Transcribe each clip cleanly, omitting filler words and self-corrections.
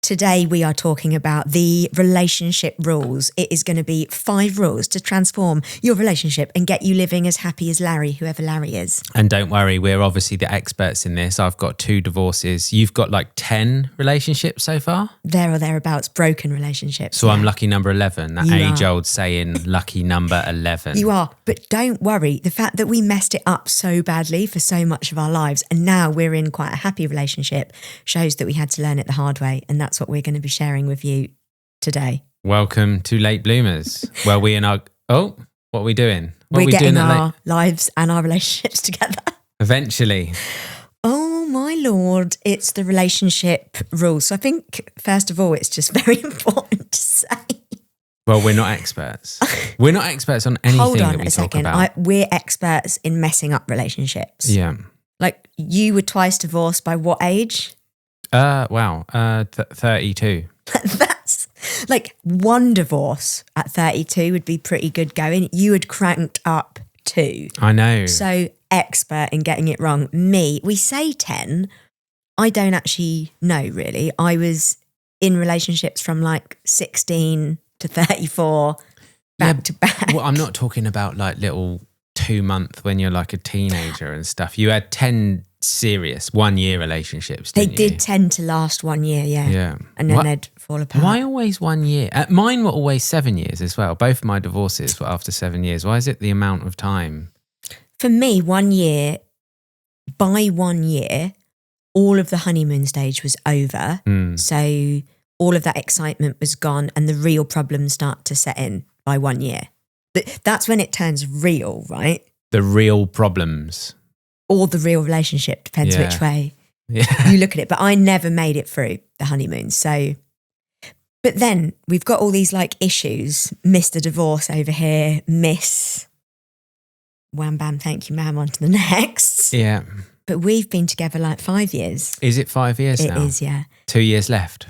Today we are talking about the relationship rules. It is going to be 5 rules to transform your relationship and get you living as happy as Larry, whoever Larry is. And don't worry, we're obviously the experts in this. I've got 2 divorces. You've got like 10 relationships so far? There or thereabouts, broken relationships. So yeah. I'm lucky number 11, that age-old saying, lucky number 11. You are, but don't worry. The fact that we messed it up so badly for so much of our lives and now we're in quite a happy relationship shows that we had to learn it the hard way, and that's what we're going to be sharing with you today. Welcome to Late Bloomers, where we and our... Oh, what are we doing? We're getting our lives and our relationships together. Eventually. Oh my Lord, it's the relationship rules. So I think, first of all, it's just very important to say. Well, we're not experts. We're not experts on anything Hold on that we a talk second. about. We're experts in messing up relationships. Yeah. Like, you were twice divorced by what age? 32. That's like one divorce at 32 would be pretty good going. You had cranked up 2. I know. So expert in getting it wrong. Me, we say 10. I don't actually know really. I was in relationships from like 16 to 34 back to back. Well, I'm not talking about like little 2-month when you're like a teenager and stuff. You had 10 serious 1-year relationships, didn't They did tend to last 1 year, yeah. Yeah. And then they'd fall apart. Why always 1 year? Mine were always 7 years as well. Both my divorces were after 7 years. Why is it the amount of time? For me, 1 year, by 1 year, all of the honeymoon stage was over. So all of that excitement was gone and the real problems start to set in by 1 year. That's when it turns real, right? The real problems. Or the real relationship, depends which way you look at it. But I never made it through the honeymoon. So, but then we've got all these like issues. Mr. Divorce over here, Miss Wham Bam, thank you ma'am, on to the next. Yeah. But we've been together like 5 years. Is it 5 years now? It is, yeah. 2 years left.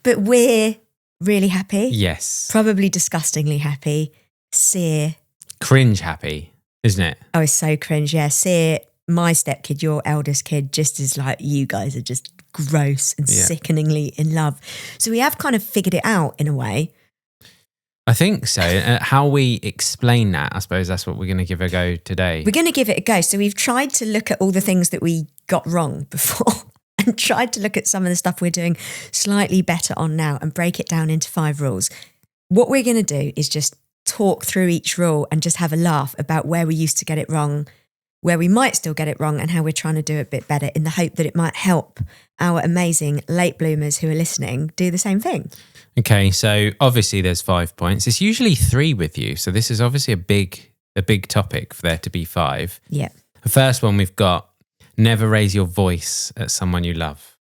But we're really happy. Yes. Probably disgustingly happy. Sear. Cringe happy, isn't it? Oh, it's so cringe. Yeah. Sear, my stepkid, your eldest kid, just is like, you guys are just gross and sickeningly in love. So we have kind of figured it out in a way. I think so. How we explain that, I suppose that's what we're going to give a go today. We're going to give it a go. So we've tried to look at all the things that we got wrong before and tried to look at some of the stuff we're doing slightly better on now and break it down into 5 rules. What we're going to do is just talk through each rule and just have a laugh about where we used to get it wrong, where we might still get it wrong, and how we're trying to do it a bit better in the hope that it might help our amazing late bloomers who are listening do the same thing. Okay, so obviously there's 5 points. It's usually 3 with you. So this is obviously a big topic for there to be 5. Yeah. The first one we've got, never raise your voice at someone you love.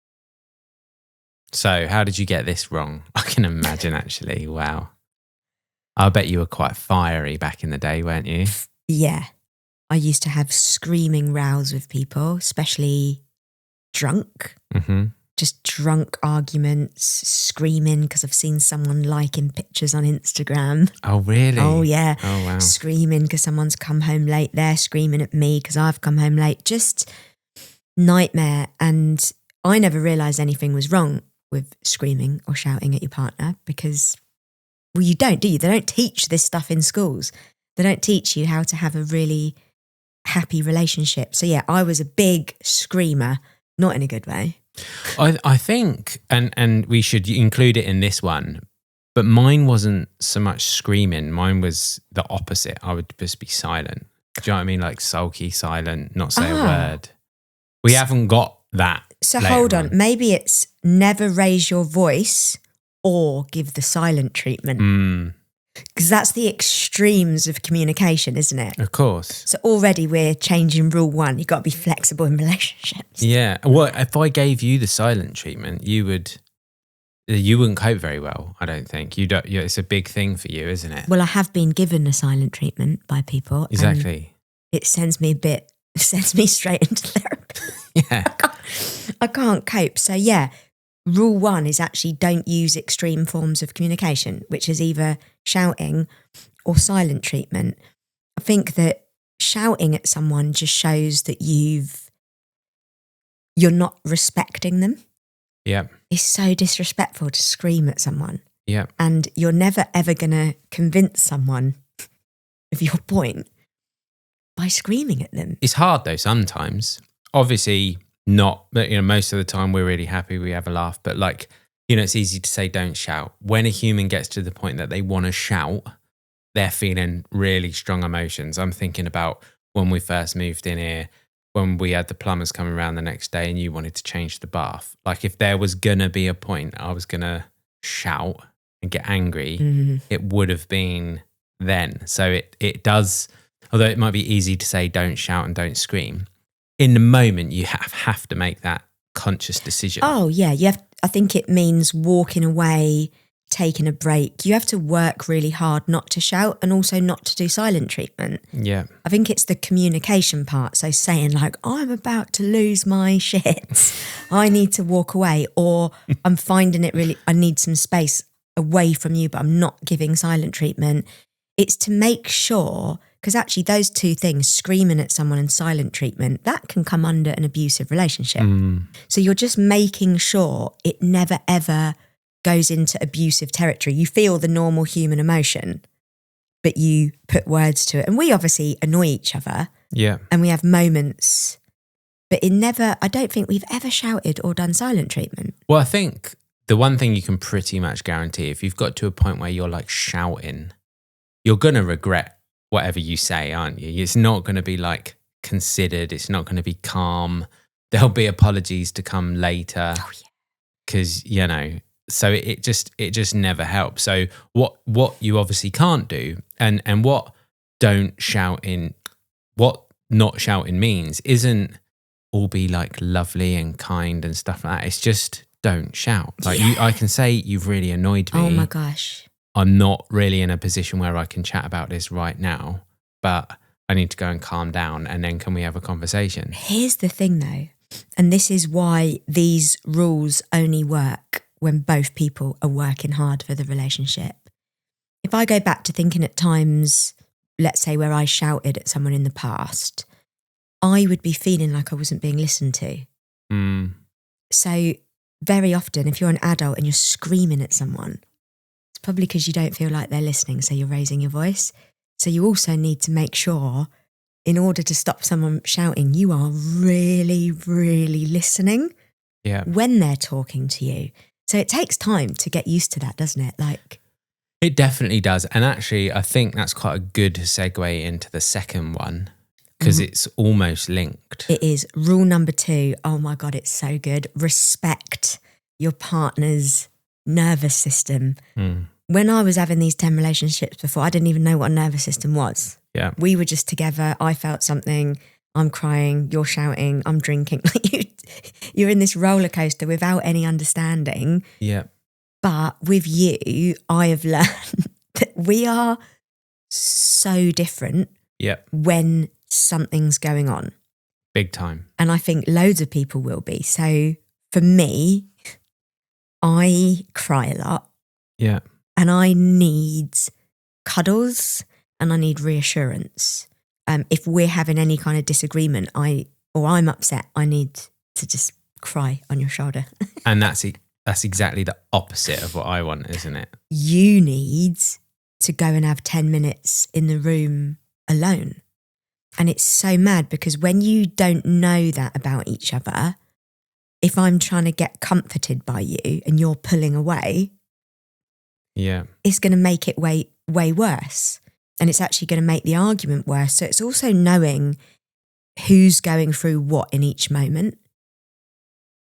So how did you get this wrong? I can imagine actually. Wow. I bet you were quite fiery back in the day, weren't you? Yeah. I used to have screaming rows with people, especially drunk. Mm-hmm. Just drunk arguments, screaming because I've seen someone liking pictures on Instagram. Oh, really? Oh, yeah. Oh, wow. Screaming because someone's come home late. They're screaming at me because I've come home late. Just nightmare. And I never realised anything was wrong with screaming or shouting at your partner because, well, you don't, do you? They don't teach this stuff in schools. They don't teach you how to have a really happy relationship. So, yeah, I was a big screamer, not in a good way. I think, and we should include it in this one, but mine wasn't so much screaming. Mine was the opposite. I would just be silent. Do you know what I mean? Like sulky, silent, not say a word. We haven't got that. So hold on. Maybe it's never raise your voice or give the silent treatment. Because that's the extremes of communication, isn't it? Of course. So already we're changing rule 1. You've got to be flexible in relationships. Yeah. Well, if I gave you the silent treatment, you wouldn't cope very well, I don't think. It's a big thing for you, isn't it? Well, I have been given the silent treatment by people. Exactly. It sends me straight into therapy. Yeah. I can't cope. So yeah, rule 1 is actually don't use extreme forms of communication, which is either shouting or silent treatment. I think that shouting at someone just shows that you've you're not respecting them. Yeah. It's so disrespectful to scream at someone. Yeah. And you're never ever going to convince someone of your point by screaming at them. It's hard though sometimes. Obviously not, but most of the time we're really happy, we have a laugh. But like, it's easy to say don't shout. When a human gets to the point that they want to shout, they're feeling really strong emotions. I'm thinking about when we first moved in here, when we had the plumbers coming around the next day and you wanted to change the bath. Like if there was going to be a point I was going to shout and get angry, it would have been then. So it does, although it might be easy to say don't shout and don't scream, in the moment you have to make that conscious decision. Oh yeah, I think it means walking away, taking a break. You have to work really hard not to shout and also not to do silent treatment. Yeah. I think it's the communication part. So saying like, I'm about to lose my shit, I need to walk away, or I'm finding it really, I need some space away from you, but I'm not giving silent treatment. It's to make sure, because actually those two things, screaming at someone and silent treatment, that can come under an abusive relationship. So you're just making sure it never ever goes into abusive territory. You feel the normal human emotion, but you put words to it. And we obviously annoy each other. Yeah. And we have moments, but I don't think we've ever shouted or done silent treatment. Well, I think the one thing you can pretty much guarantee, if you've got to a point where you're like shouting, you're going to regret whatever you say, aren't you? It's not going to be like considered. It's not going to be calm. There'll be apologies to come later. Oh yeah. Because, so it just never helps. So what you obviously can't do and what not shouting means isn't all be like lovely and kind and stuff like that. It's just don't shout. Like I can say you've really annoyed me. Oh my gosh. I'm not really in a position where I can chat about this right now, but I need to go and calm down, and then can we have a conversation? Here's the thing though, and this is why these rules only work when both people are working hard for the relationship. If I go back to thinking at times, let's say where I shouted at someone in the past, I would be feeling like I wasn't being listened to. So very often, if you're an adult and you're screaming at someone, it's probably because you don't feel like they're listening, so you're raising your voice. So you also need to make sure, in order to stop someone shouting, you are really, really listening when they're talking to you. So it takes time to get used to that, doesn't it? Like, it definitely does. And actually, I think that's quite a good segue into the second one, because it's almost linked. It is. Rule number 2. Oh my God, it's so good. Respect your partner's nervous system. When I was having these 10 relationships before, I didn't even know what a nervous system was. Yeah. We were just together. I felt something. I'm crying. You're shouting. I'm drinking. You're in this roller coaster without any understanding. Yeah. But with you, I have learned that we are so different when something's going on. Big time. And I think loads of people will be. So for me, I cry a lot. Yeah. And I need cuddles and I need reassurance. If we're having any kind of disagreement, I'm upset, I need to just cry on your shoulder. And that's exactly the opposite of what I want, isn't it? You need to go and have 10 minutes in the room alone. And it's so mad because when you don't know that about each other, if I'm trying to get comforted by you and you're pulling away, it's going to make it way worse. And it's actually going to make the argument worse. So it's also knowing who's going through what in each moment,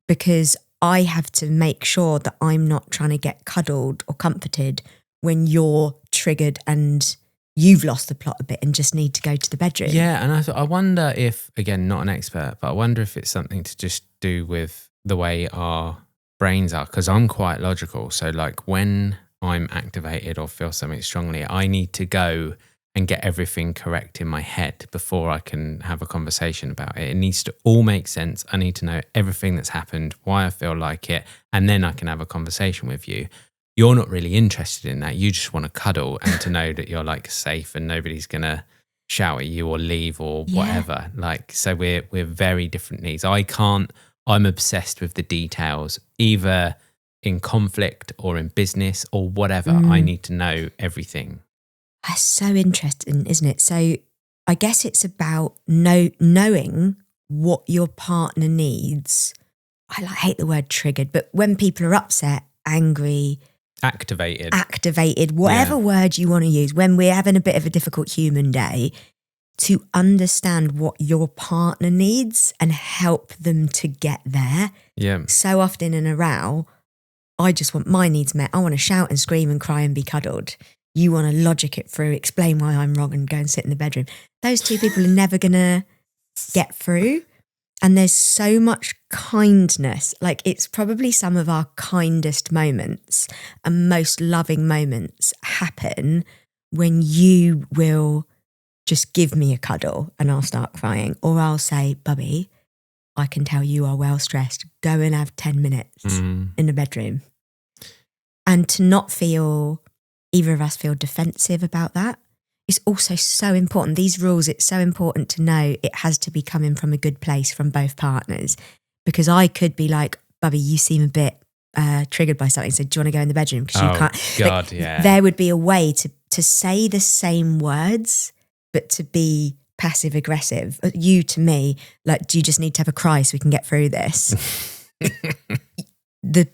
because I have to make sure that I'm not trying to get cuddled or comforted when you're triggered and you've lost the plot a bit and just need to go to the bedroom. Yeah, and I wonder if, again, not an expert, but I wonder if it's something to just do with the way our brains are, because I'm quite logical. So like when I'm activated or feel something strongly, I need to go and get everything correct in my head before I can have a conversation about it. It needs to all make sense. I need to know everything that's happened, why I feel like it, and then I can have a conversation with you. You're not really interested in that. You just want to cuddle and to know that you're like safe and nobody's going to shout at you or leave or whatever. Like, so we're very different needs. I can't I'm obsessed with the details, either in conflict or in business or whatever. I need to know everything. That's so interesting, isn't it? So I guess it's about knowing what your partner needs. I hate the word triggered, but when people are upset, angry, activated, whatever word you want to use, when we're having a bit of a difficult human day, to understand what your partner needs and help them to get there. Yeah. So often in a row, I just want my needs met. I want to shout and scream and cry and be cuddled. You want to logic it through, explain why I'm wrong and go and sit in the bedroom. Those two people are never going to get through. And there's so much kindness. Like, it's probably some of our kindest moments and most loving moments happen when you will just give me a cuddle and I'll start crying. Or I'll say, Bubby, I can tell you are well stressed. Go and have 10 minutes in the bedroom. And to not feel, either of us feel defensive about that, is also so important. These rules, it's so important to know it has to be coming from a good place from both partners. Because I could be like, Bubby, you seem a bit triggered by something. So do you want to go in the bedroom? Because you can't. God, yeah. There would be a way to say the same words, but to be passive aggressive. You to me, like, do you just need to have a cry so we can get through this? The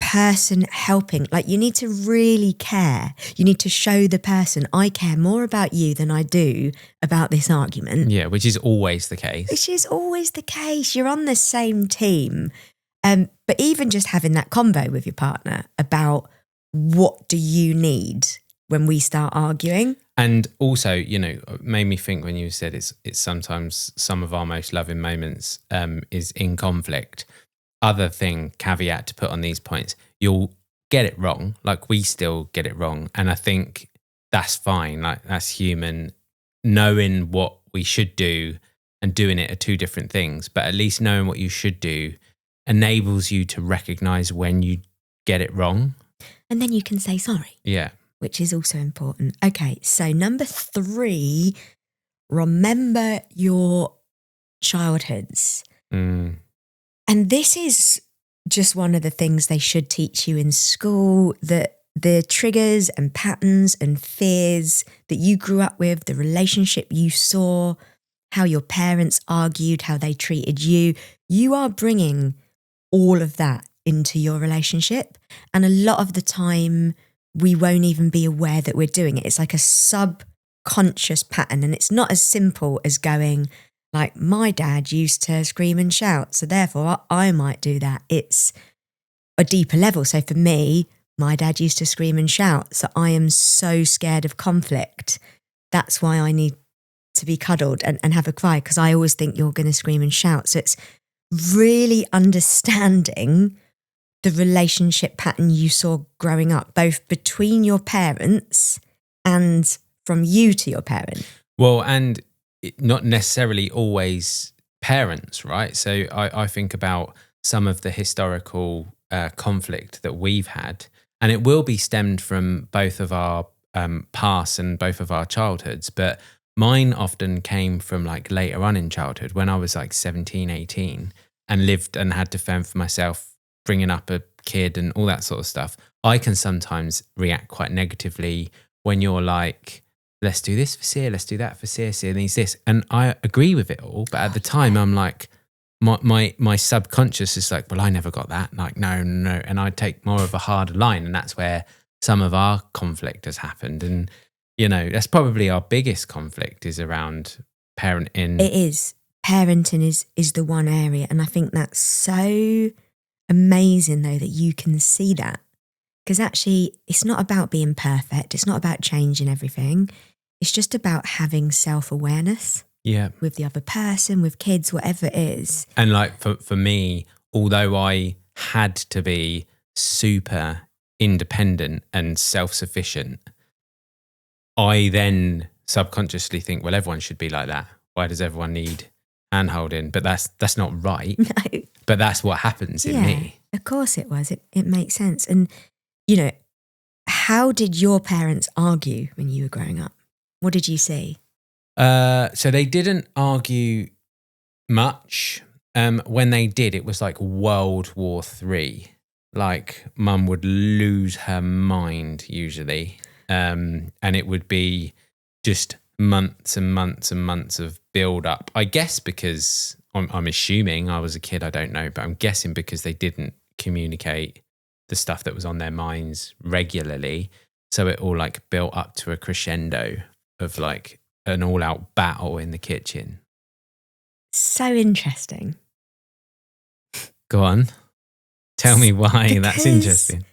person helping, like, you need to really care. You need to show the person, I care more about you than I do about this argument. Yeah, which is always the case. Which is always the case. You're on the same team. But even just having that convo with your partner about what do you need when we start arguing. And also, you know, made me think when you said it's sometimes some of our most loving moments is in conflict. Other thing, caveat to put on these points, you'll get it wrong. Like, we still get it wrong. And I think that's fine. Like, that's human. Knowing what we should do and doing it are two different things. But at least knowing what you should do enables you to recognize when you get it wrong. And then you can say sorry. Yeah. Which is also important. Okay, so number 3, remember your childhoods. And this is just one of the things they should teach you in school, that the triggers and patterns and fears that you grew up with, the relationship you saw, how your parents argued, how they treated you, you are bringing all of that into your relationship. And a lot of the time, we won't even be aware that we're doing it. It's like a subconscious pattern. And it's not as simple as going, like, my dad used to scream and shout, so therefore I might do that. It's a deeper level. So for me, my dad used to scream and shout, so I am so scared of conflict. That's why I need to be cuddled and have a cry, because I always think you're going to scream and shout. So it's really understanding the relationship pattern you saw growing up, both between your parents and from you to your parent. Well, and not necessarily always parents, right? So I think about some of the historical conflict that we've had, and it will be stemmed from both of our past and both of our childhoods, but mine often came from like later on in childhood, when I was like 17, 18 and lived and had to fend for myself, bringing up a kid and all that sort of stuff. I can sometimes react quite negatively when you're like, let's do this for Sia, let's do that for Sia needs this. And I agree with it all, but at the time I'm like, my subconscious is like, well, I never got that. Like, no. And I take more of a harder line. And that's where some of our conflict has happened. And, you know, that's probably our biggest conflict, is around parenting. It is. Parenting is the one area. And I think that's so amazing, though, that you can see that. Because actually, it's not about being perfect. It's not about changing everything. It's just about having self-awareness. Yeah. With the other person, with kids, whatever it is. And like for me, although I had to be super independent and self-sufficient, I then subconsciously think, well, everyone should be like that. Why does everyone need hand-holding? But that's not right. No. But that's what happens in me. Of course it was. It makes sense. And, you know, how did your parents argue when you were growing up? What did you see? So they didn't argue much. when they did, it was like World War III. Like mum would lose her mind usually. And it would be just months and months and months of build up. I guess because I'm assuming, I was a kid, I don't know, but I'm guessing because they didn't communicate the stuff that was on their minds regularly. So it all like built up to a crescendo of like an all out battle in the kitchen. So interesting. Go on. Tell me why Because that's interesting.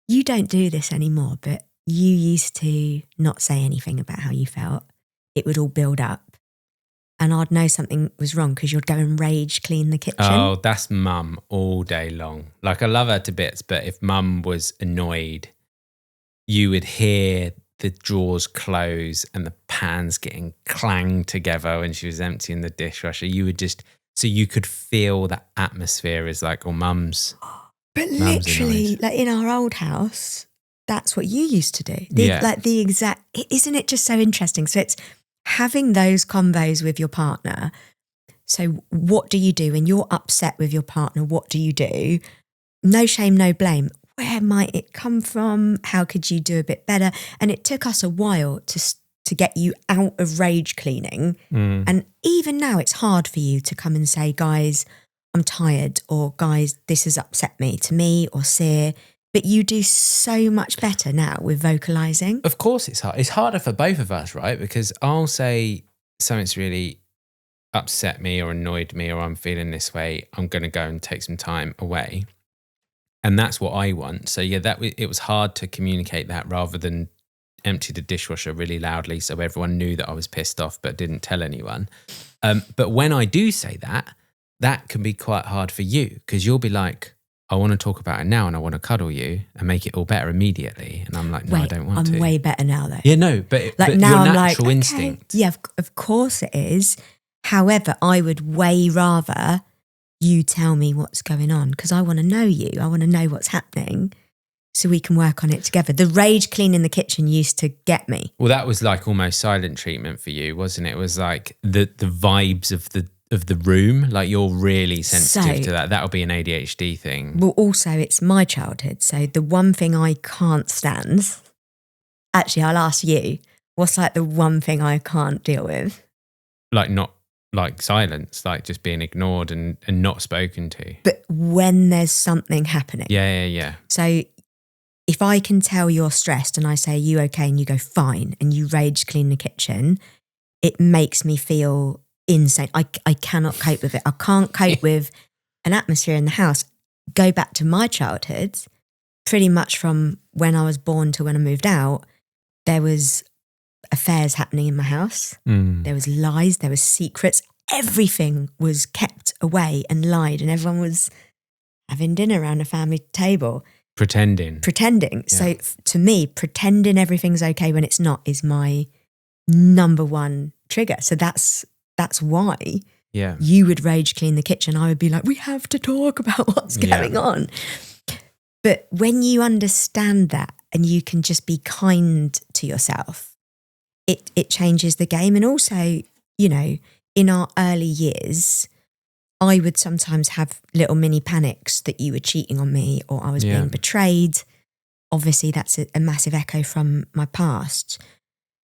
You don't do this anymore, but you used to not say anything about how you felt. It would all build up. And I'd know something was wrong because you'd go and rage clean the kitchen. Oh, that's mum all day long. Like I love her to bits, but if mum was annoyed, you would hear the drawers close and the pans getting clanged together when she was emptying the dishwasher. You would just, so you could feel that atmosphere is like, oh, mum's. But mum's literally, annoyed. like in our old house, that's what you used to do. Yeah. Like the exact, isn't it just so interesting? So it's having those combos with your partner. So what do you do when you're upset with your partner? What do you do? No shame, no blame. Where might it come from? How could you do a bit better? And it took us a while to get you out of rage cleaning. And even now it's hard for you to come and say, guys, I'm tired, or guys, this has upset me, to me or Sear. But you do so much better now with vocalising. Of course it's hard. It's harder for both of us, right? Because I'll say something's really upset me or annoyed me or I'm feeling this way. I'm going to go and take some time away. And that's what I want. So yeah, it was hard to communicate that rather than empty the dishwasher really loudly so everyone knew that I was pissed off but didn't tell anyone. But when I do say that, that can be quite hard for you because you'll be like, I want to talk about it now and I want to cuddle you and make it all better immediately. And I'm like, no, I don't want to. I'm way better now though. Yeah, no, but like but now your I'm natural like, instinct. okay, yeah, of course it is. However, I would way rather you tell me what's going on because I want to know you. I want to know what's happening so we can work on it together. The rage cleaning the kitchen used to get me. Well, that was like almost silent treatment for you, wasn't it? It was like the vibes of the room. Like you're really sensitive to that. That'll be an ADHD thing. Well, also it's my childhood. So the one thing I can't stand, actually I'll ask you, what's like the one thing I can't deal with? Like not like silence, like just being ignored and not spoken to. But when there's something happening. Yeah. So if I can tell you're stressed and I say, you okay? And you go, fine. And you rage clean the kitchen, it makes me feel insane. I cannot cope with it. I can't cope with an atmosphere in the house. Go back to my childhood, pretty much from when I was born to when I moved out, there was affairs happening in my house. There was lies, there was secrets. Everything was kept away and lied, and everyone was having dinner around a family table. Pretending. Yeah. So to me, pretending everything's okay when it's not is my number one trigger. So that's why you would rage clean the kitchen. I would be like, we have to talk about what's going on. But when you understand that and you can just be kind to yourself, it changes the game. And also, you know, in our early years, I would sometimes have little mini panics that you were cheating on me or I was being betrayed. Obviously, that's a massive echo from my past.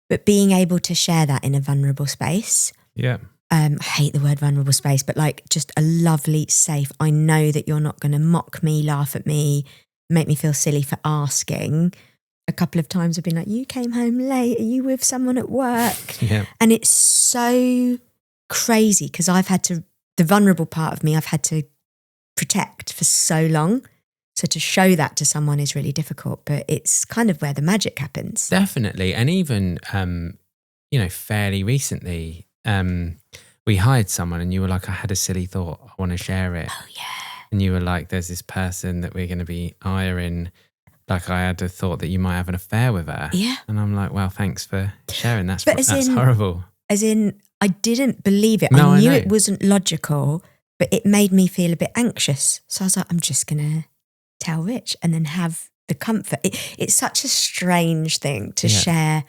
But being able to share that in a vulnerable space. Yeah. I hate the word vulnerable space, but like just a lovely, safe, I know that you're not going to mock me, laugh at me, make me feel silly for asking. A couple of times I've been like, you came home late, are you with someone at work? Yeah. And it's so crazy because the vulnerable part of me, I've had to protect for so long. So to show that to someone is really difficult, but it's kind of where the magic happens. Definitely. And even, fairly recently, we hired someone and you were like, I had a silly thought, I want to share it. Oh yeah. And you were like, there's this person that we're going to be hiring. Like I had a thought that you might have an affair with her. Yeah. And I'm like, well, thanks for sharing. That's horrible. As in, I didn't believe it. No, I knew know. it wasn't logical, but it made me feel a bit anxious. So I was like, I'm just going to tell Rich and then have the comfort. It's such a strange thing to share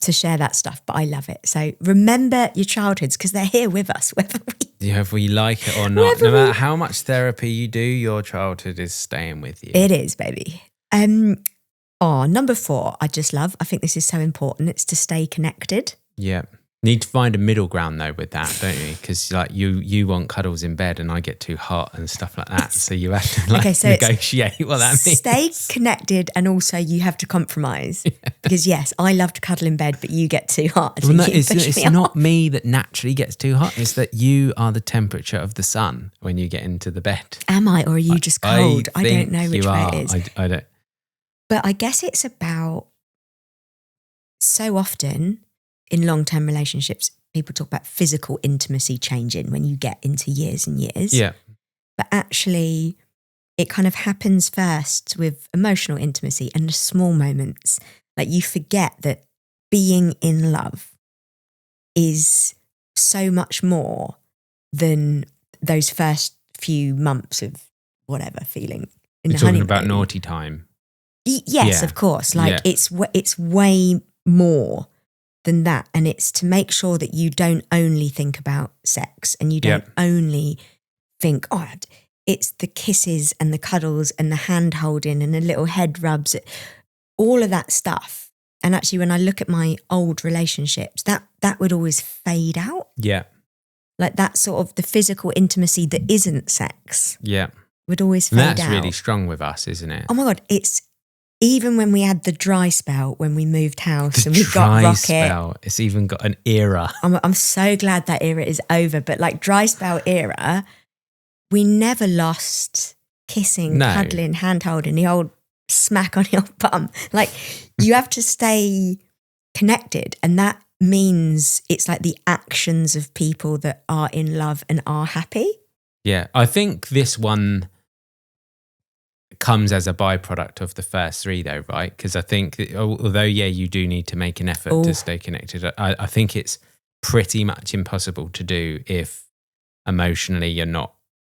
to share that stuff, but I love it. So remember your childhoods because they're here with us, whether we like it or not. No matter how much therapy you do, your childhood is staying with you. It is, baby. Number 4, I just love. I think this is so important. It's to stay connected. Yeah. Need to find a middle ground though with that, don't you? Because like you want cuddles in bed and I get too hot and stuff like that. So you have to negotiate what that means. Stay connected and also you have to compromise. Yeah. Because yes, I love to cuddle in bed, but you get too hot. Well, no, it's not me that naturally gets too hot. It's that you are the temperature of the sun when you get into the bed. Am I, or are you just cold? I don't know which way it is. I don't. But I guess it's about, so often in long-term relationships, people talk about physical intimacy changing when you get into years and years. Yeah. But actually, it kind of happens first with emotional intimacy and the small moments. Like you forget that being in love is so much more than those first few months of whatever feeling. You're talking about naughty time. Yes, of course. Like it's way more than that. And it's to make sure that you don't only think about sex and you don't only think, it's the kisses and the cuddles and the hand holding and the little head rubs, all of that stuff. And actually, when I look at my old relationships, that would always fade out. Yeah. Like that sort of the physical intimacy that isn't sex. Yeah. Would always fade out. That's really strong with us, isn't it? Oh my God, it's even when we had the dry spell, when we moved house and we got Rocket. Spell. It's even got an era. I'm so glad that era is over. But like dry spell era, we never lost kissing, cuddling, hand holding, the old smack on the old bum. Like you have to stay connected. And that means it's like the actions of people that are in love and are happy. Yeah, I think this one comes as a byproduct of the first 3 though, right? Because I think although you do need to make an effort to stay connected, I think it's pretty much impossible to do if emotionally you're not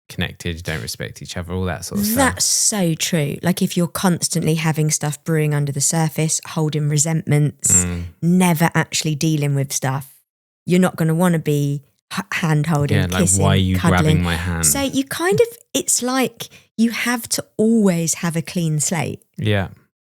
connected, don't respect each other, all that sort of stuff. That's so true. Like if you're constantly having stuff brewing under the surface, holding resentments, never actually dealing with stuff, you're not going to want to be hand holding, kissing, why are you cuddling. grabbing my hand? So you it's like you have to always have a clean slate. Yeah.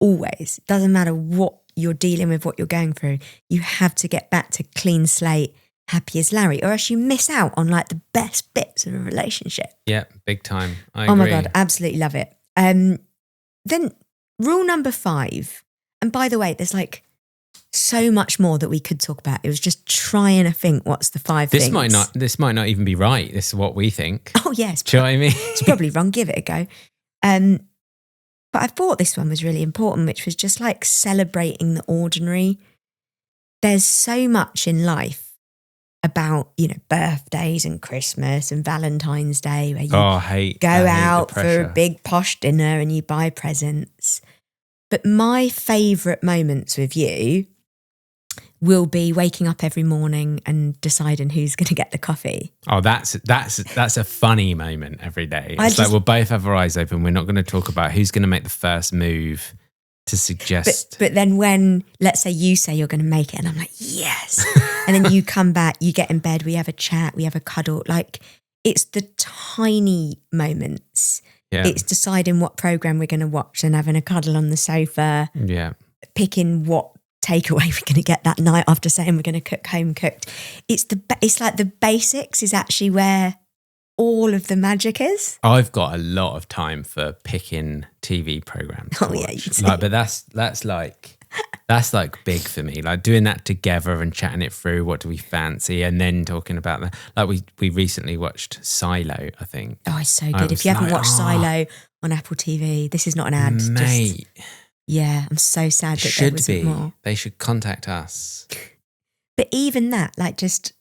Always. Doesn't matter what you're dealing with, what you're going through. You have to get back to clean slate, happy as Larry, or else you miss out on like the best bits of a relationship. Yeah, big time. I agree. Oh my God, absolutely love it. Then rule number 5, and by the way, there's like so much more that we could talk about. It was just trying to think what's the 5 things. This might not even be right. This is what we think. Oh yes. Do you know what I mean? It's probably wrong. Give it a go. But I thought this one was really important, which was just like celebrating the ordinary. There's so much in life about, birthdays and Christmas and Valentine's Day where you go out for a big posh dinner and you buy presents. But my favourite moments with you will be waking up every morning and deciding who's going to get the coffee. Oh, that's a funny moment every day. It's like we'll both have our eyes open. We're not going to talk about who's going to make the first move to suggest. But then when, let's say you say you're going to make it and I'm like, yes. And then you come back, you get in bed, we have a chat, we have a cuddle. Like it's the tiny moments. Yeah. It's deciding what program we're going to watch and having a cuddle on the sofa. Yeah. Picking what takeaway we're going to get that night after saying we're going to cook home cooked. It's like the basics is actually where all of the magic is. I've got a lot of time for picking TV programs. Oh yeah, you do. But that's like big for me. Like doing that together and chatting it through. What do we fancy? And then talking about that. Like we recently watched Silo, I think. Oh, it's so good. If you haven't watched Silo on Apple TV, this is not an ad. Mate. Yeah, I'm so sad that there wasn't more. They should contact us. But even that, like just,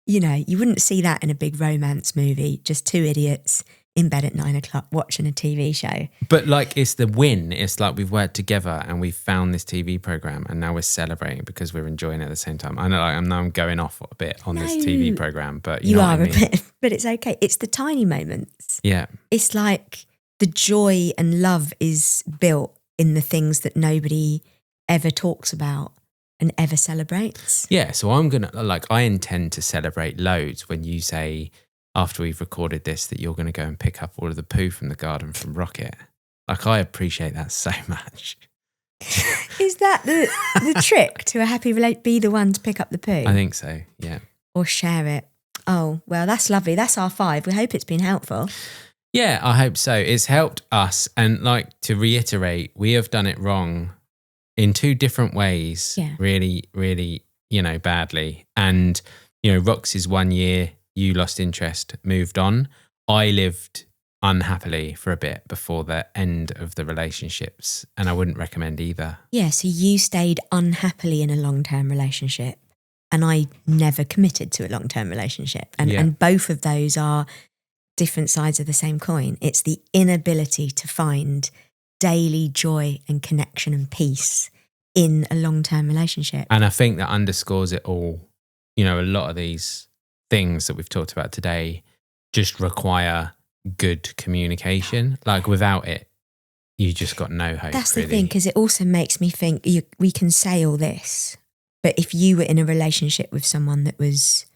you wouldn't see that in a big romance movie. Just 2 idiots in bed at 9 o'clock watching a TV show. But like it's the win. It's like we've worked together and we've found this TV program and now we're celebrating because we're enjoying it at the same time. I know I'm going off a bit on this TV program, but you know what I mean? A bit, but it's okay. It's the tiny moments. Yeah. It's like the joy and love is built in the things that nobody ever talks about. and ever celebrates. Yeah, so I intend to celebrate loads when you say after we've recorded this that you're going to go and pick up all of the poo from the garden from Rocket. Like, I appreciate that so much. Is that the trick to a happy relate? Be the one to pick up the poo? I think so, yeah. Or share it. Oh, well, that's lovely. That's our 5. We hope it's been helpful. Yeah, I hope so. It's helped us. And like, to reiterate, we have done it wrong in 2 different ways. Yeah. Really, really, badly. And, Rox is 1 year, you lost interest, moved on. I lived unhappily for a bit before the end of the relationships, and I wouldn't recommend either. Yeah, so you stayed unhappily in a long-term relationship, and I never committed to a long-term relationship. And both of those are different sides of the same coin. It's the inability to find daily joy and connection and peace in a long-term relationship. And I think that underscores it all. A lot of these things that we've talked about today just require good communication. Like, without it, you just got no hope. That's really. the thing, because it also makes me think we can say all this, but if you were in a relationship with someone that was,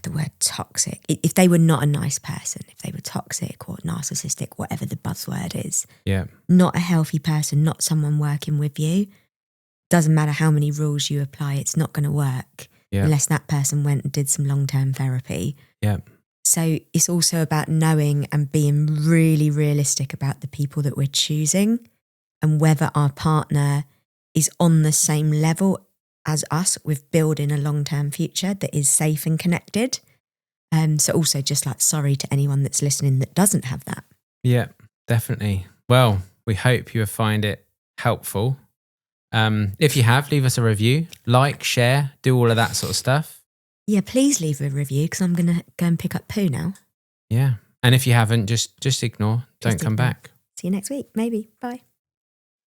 the word toxic, if they were not a nice person, if they were toxic or narcissistic, whatever the buzzword is, not a healthy person, not someone working with you, doesn't matter how many rules you apply, it's not going to work unless that person went and did some long-term therapy. Yeah. So it's also about knowing and being really realistic about the people that we're choosing and whether our partner is on the same level as us with building a long-term future that is safe and connected. So also just like, sorry to anyone that's listening that doesn't have that. Yeah, definitely. Well, we hope you find it helpful. If you have, leave us a review, like, share, do all of that sort of stuff. Yeah, please leave a review because I'm going to go and pick up poo now. Yeah. And if you haven't, just ignore. Don't come back. See you next week, maybe. Bye.